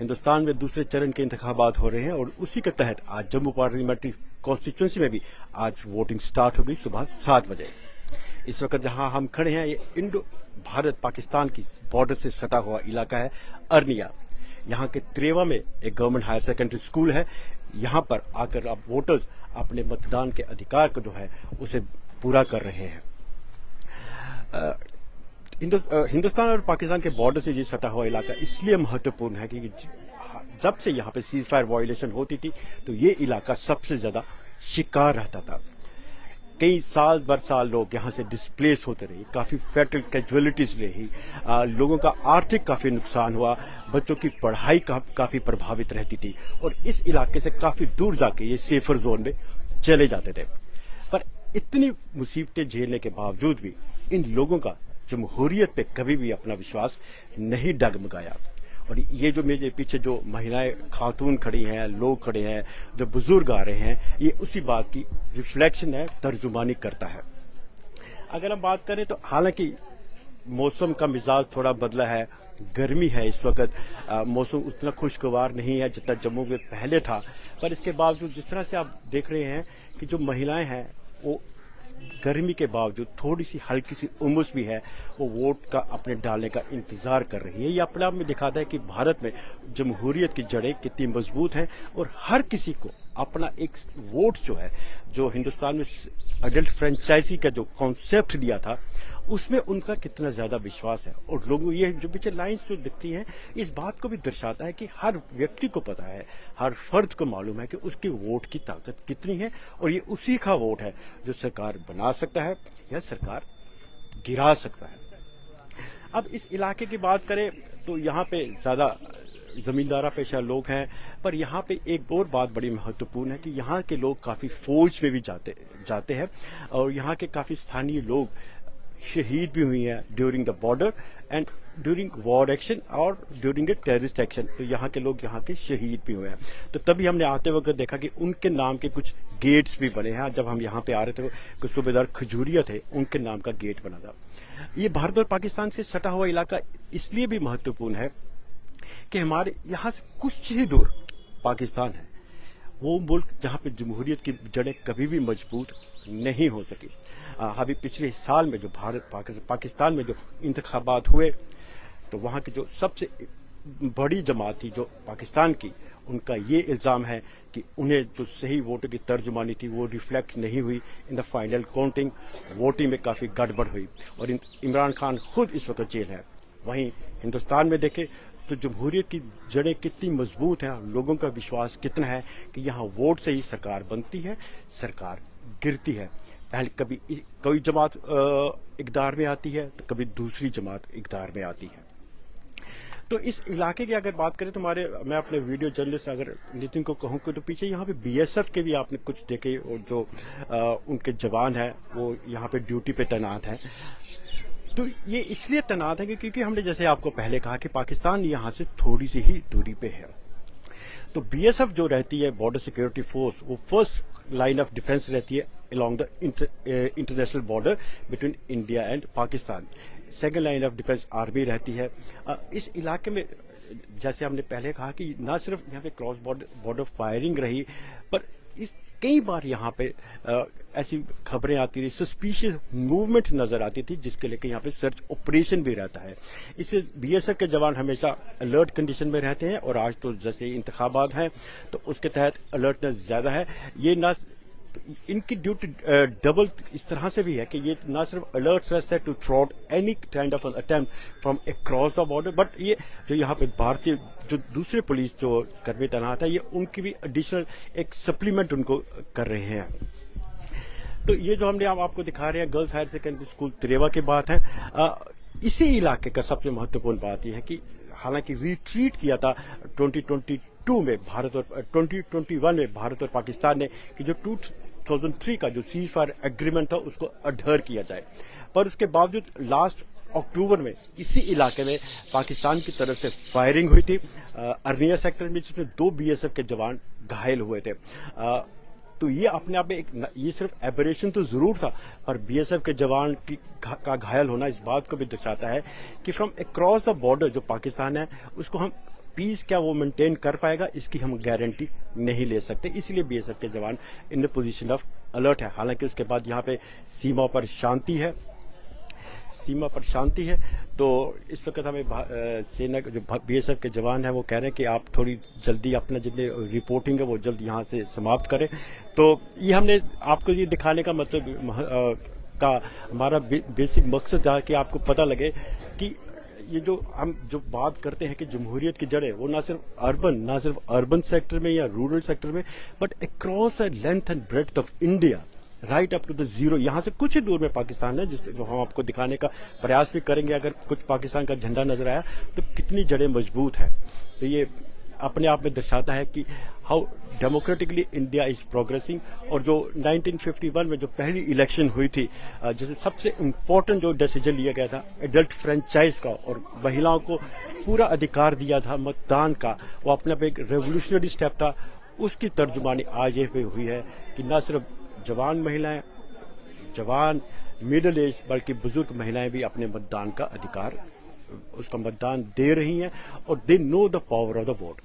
हिंदुस्तान में दूसरे चरण के इंतखाबात हो रहे हैं और उसी के तहत आज जम्मू पार्लियामेंट्री कॉन्स्टिट्यूंसी में भी आज वोटिंग स्टार्ट हो गई सुबह 7 बजे। इस वक्त जहां हम खड़े हैं ये इंडो भारत पाकिस्तान की बॉर्डर से सटा हुआ इलाका है अरनिया। यहाँ के त्रेवा में एक गवर्नमेंट हायर सेकेंडरी स्कूल है। यहाँ पर आकर अब वोटर्स अपने मतदान के अधिकार को जो है उसे पूरा कर रहे हैं। हिंदुस्तान और पाकिस्तान के बॉर्डर से ये सटा हुआ इलाका इसलिए महत्वपूर्ण है कि जब से यहाँ पे सीज फायर वायलेशन होती थी तो ये इलाका सबसे ज्यादा शिकार रहता था। कई साल बर साल लोग यहाँ से डिस्प्लेस होते रहे, काफी फैटल कैजुअलिटीज रही, लोगों का आर्थिक काफी नुकसान हुआ, बच्चों की पढ़ाई काफी प्रभावित रहती थी और इस इलाके से काफी दूर जाके ये सेफर जोन में चले जाते थे। पर इतनी मुसीबतें झेलने के बावजूद भी इन लोगों का जमहूरियत पे कभी भी अपना विश्वास नहीं डगमगाया। और ये जो मेरे पीछे जो महिलाएं खातून खड़ी हैं, लोग खड़े हैं, जो बुजुर्ग आ रहे हैं, ये उसी बात की रिफ्लेक्शन है, तर्जुमानी करता है। अगर हम बात करें तो हालांकि मौसम का मिजाज थोड़ा बदला है, गर्मी है इस वक्त, मौसम उतना खुशगवार नहीं है जितना जम्मू में पहले था। पर इसके बावजूद जिस तरह से आप देख रहे हैं कि जो महिलाएं हैं वो गर्मी के बावजूद थोड़ी सी हल्की सी उमस भी है, वो वोट का अपने डालने का इंतजार कर रही है। ये अपने आप में दिखाता है कि भारत में जमहूरियत की जड़ें कितनी मजबूत हैं और हर किसी को अपना एक वोट जो है, जो हिंदुस्तान में अडल्ट फ्रेंचाइजी का जो कॉन्सेप्ट लिया था उसमें उनका कितना ज्यादा विश्वास है। और लोगों ये जो पीछे लाइन्स जो दिखती हैं इस बात को भी दर्शाता है कि हर व्यक्ति को पता है, हर फर्द को मालूम है कि उसके वोट की ताकत कितनी है और ये उसी का वोट है जो सरकार बना सकता है या सरकार गिरा सकता है। अब इस इलाके की बात करें तो यहाँ पे ज्यादा जमींदारा पेशा लोग हैं, पर यहाँ पे एक और बात बड़ी महत्वपूर्ण है कि यहाँ के लोग काफी फौज में भी जाते हैं और यहाँ के काफी स्थानीय लोग शहीद भी हुई हैं during the border and during war action और ड्यूरिंग ए टेररिस्ट एक्शन। तो यहाँ के लोग यहाँ के शहीद भी हुए हैं। तो तभी हमने आते वक्त देखा कि उनके नाम के कुछ गेट्स भी बने हैं। जब हम यहाँ पे आ रहे थे कुछ सूबेदार खजूरिया थे, उनके नाम का गेट बना था। ये भारत और पाकिस्तान से सटा हुआ इलाका इसलिए भी महत्वपूर्ण है कि हमारे यहाँ से कुछ ही दूर पाकिस्तान है, वो मुल्क जहाँ पे जमहूरियत की जड़ें कभी भी मजबूत नहीं हो सकी। अभी पिछले साल में जो भारत पाकिस्तान में जो इंतखाबात हुए तो वहाँ की जो सबसे बड़ी जमात थी जो पाकिस्तान की, उनका ये इल्ज़ाम है कि उन्हें जो सही वोटों की तर्जुमानी थी वो रिफ्लेक्ट नहीं हुई in the final counting. Voting में काफ़ी गड़बड़ हुई और इमरान खान खुद इस वक्त जेल है। वहीं हिंदुस्तान में देखें तो जमहूरियत की जड़ें कितनी मजबूत हैं, लोगों का विश्वास कितना है कि यहाँ वोट से ही सरकार बनती है, सरकार गिरती है। पहले कभी कोई जमात इक़्तिदार में आती है तो कभी दूसरी जमात इक़्तिदार में आती है। तो इस इलाके की अगर बात करें तो मैं अपने वीडियो जर्नलिस्ट अगर नितिन को कहूँ कि तो पीछे यहाँ पे बीएसएफ के भी आपने कुछ देखे और जो उनके जवान हैं वो यहाँ पे ड्यूटी पे तैनात हैं। तो ये इसलिए तैनात है क्योंकि हमने जैसे आपको पहले कहा कि पाकिस्तान यहाँ से थोड़ी सी ही दूरी पे है। तो बीएसएफ जो रहती है बॉर्डर सिक्योरिटी फोर्स, वो फर्स्ट लाइन ऑफ डिफेंस रहती है along the international border between India and Pakistan। Second line of defence army रहती है। इस इलाके में जैसे हमने पहले कहा कि ना सिर्फ यहाँ पे क्रॉस बॉर्डर फायरिंग रही, पर इस कई बार यहाँ पे ऐसी खबरें आती रही, सस्पिशियस मूवमेंट नजर आती थी जिसके लेकर यहाँ पे सर्च ऑपरेशन भी रहता है। इससे बीएसएफ के जवान हमेशा अलर्ट कंडीशन में रहते हैं और आज तो जैसे इंतखाबात हैं तो उसके तहत अलर्टनेस ज्यादा है। ये ना इनकी ड्यूटी डबल इस तरह से भी है कि ये ना सिर्फ अलर्ट रहता है to thwart any kind of attempt from across the border, but ये जो यहाँ पे भारतीय जो दूसरे पुलिस जो कर्मी तैनात है ये उनकी भी एडिशनल एक सप्लीमेंट उनको कर रहे हैं। तो ये जो हमने आपको दिखा रहे हैं girls higher secondary school Treva की बात है। इसी इलाके का सबसे महत्वपूर्ण बात यह है कि हालांकि रिट्रीट किया था 2022 में भारत और 2021 में भारत और पाकिस्तान ने कि जो 2003 का जो सीज फायर एग्रीमेंट था उसको अडहर किया जाए, पर उसके बावजूद लास्ट अक्टूबर में इसी इलाके में पाकिस्तान की तरफ से फायरिंग हुई थी अरनिया सेक्टर में, जिसमें 2 बीएसएफ के जवान घायल हुए थे। तो ये अपने आप में ये सिर्फ एबरेशन तो जरूर था, पर बीएसएफ के जवान का घायल होना इस बात को भी दर्शाता है कि फ्रॉम अक्रॉस द बॉर्डर जो पाकिस्तान है उसको हम पीस क्या वो मेंटेन कर पाएगा, इसकी हम गारंटी नहीं ले सकते। इसलिए बीएसएफ के जवान इन पोजीशन ऑफ अलर्ट है। हालांकि उसके बाद यहाँ पे सीमा पर शांति है, तो इस वक्त हमें सेना जो बीएसएफ के जवान हैं वो कह रहे हैं कि आप थोड़ी जल्दी अपना जितने रिपोर्टिंग है वो जल्द यहाँ से समाप्त करें। तो ये हमने आपको ये दिखाने का मतलब का हमारा बेसिक मकसद था कि आपको पता लगे कि ये जो हम जो बात करते हैं कि जमहूरियत की जड़ें, वो ना सिर्फ अर्बन सेक्टर में या रूरल सेक्टर में, but across length and breadth of India, right up to the zero. यहाँ से कुछ ही दूर में पाकिस्तान है, जो हम आपको दिखाने का प्रयास भी करेंगे। अगर कुछ पाकिस्तान का झंडा नजर आया तो कितनी जड़ें मजबूत है। तो ये अपने आप में दर्शाता है कि how democratically India is progressing. और जो 1951 में जो पहली इलेक्शन हुई थी, जैसे सबसे इम्पोर्टेंट जो डिसीजन लिया गया था एडल्ट फ्रेंचाइज का, और महिलाओं को पूरा अधिकार दिया था मतदान का, वो अपने आप एक रेवोल्यूशनरी स्टेप था। उसकी तर्जुमानी आज ये पे हुई है कि न सिर्फ जवान महिलाएं, जवान मिडिल एज, बल्कि बुजुर्ग महिलाएं भी अपने मतदान का अधिकार, उसका मतदान दे रही हैं, और they know the power of the vote.